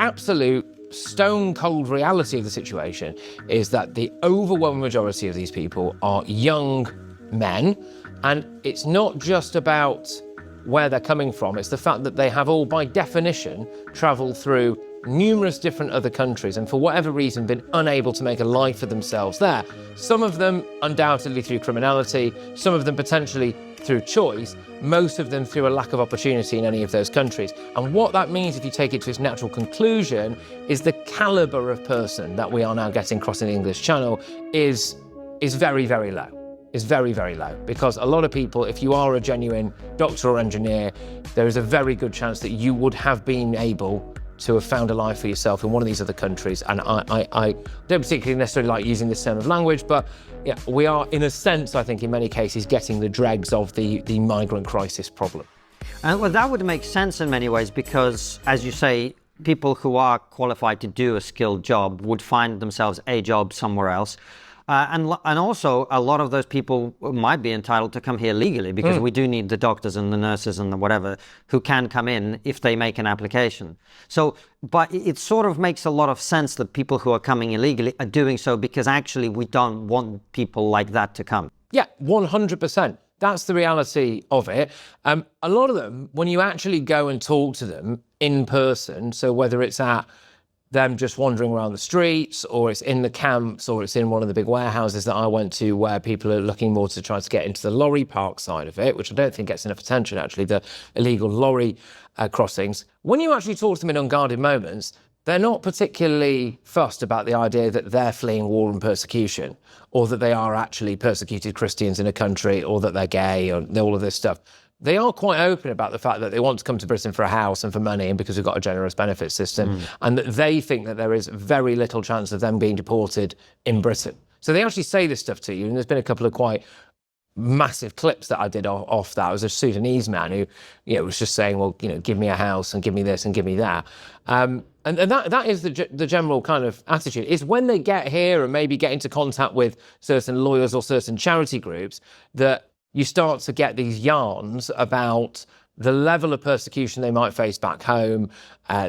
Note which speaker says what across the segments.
Speaker 1: absolute stone cold reality of the situation is that the overwhelming majority of these people are young men, and it's not just about where they're coming from, it's the fact that they have all, by definition, travelled through numerous different other countries and for whatever reason been unable to make a life for themselves there. Some of them undoubtedly through criminality, some of them potentially through choice, most of them through a lack of opportunity in any of those countries. And what that means, if you take it to its natural conclusion, is the calibre of person that we are now getting crossing the English Channel is very, very low. Is very, very low, because a lot of people, if you are a genuine doctor or engineer, there is a very good chance that you would have been able to have found a life for yourself in one of these other countries. And I don't particularly necessarily like using this term of language, but yeah, we are, in a sense, I think in many cases, getting the dregs of the migrant crisis problem.
Speaker 2: Well, that would make sense in many ways, because, as you say, people who are qualified to do a skilled job would find themselves a job somewhere else. And also, a lot of those people might be entitled to come here legally, because we do need the doctors and the nurses and the whatever who can come in if they make an application. So, but it sort of makes a lot of sense that people who are coming illegally are doing so because actually we don't want people like that to come.
Speaker 1: Yeah, 100%. That's the reality of it. A lot of them, when you actually go and talk to them in person, so whether it's at them just wandering around the streets, or it's in the camps, or it's in one of the big warehouses that I went to where people are looking more to try to get into the lorry park side of it, which I don't think gets enough attention, actually, the illegal lorry crossings. When you actually talk to them in unguarded moments, they're not particularly fussed about the idea that they're fleeing war and persecution, or that they are actually persecuted Christians in a country, or that they're gay, or all of this stuff. They are quite open about the fact that they want to come to Britain for a house and for money, and because we've got a generous benefit system, and that they think that there is very little chance of them being deported in Britain. So they actually say this stuff to you, and there's been a couple of quite massive clips that I did off that. It was a Sudanese man who, was just saying, well, give me a house and give me this and give me that. And that is the general kind of attitude. It's when they get here and maybe get into contact with certain lawyers or certain charity groups that you start to get these yarns about the level of persecution they might face back home,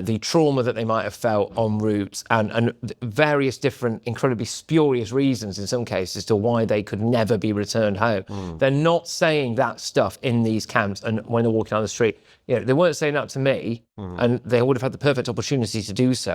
Speaker 1: the trauma that they might have felt en route, and various different incredibly spurious reasons in some cases as to why they could never be returned home. They're not saying that stuff in these camps and when they're walking down the street. They weren't saying that to me, and they would have had the perfect opportunity to do so.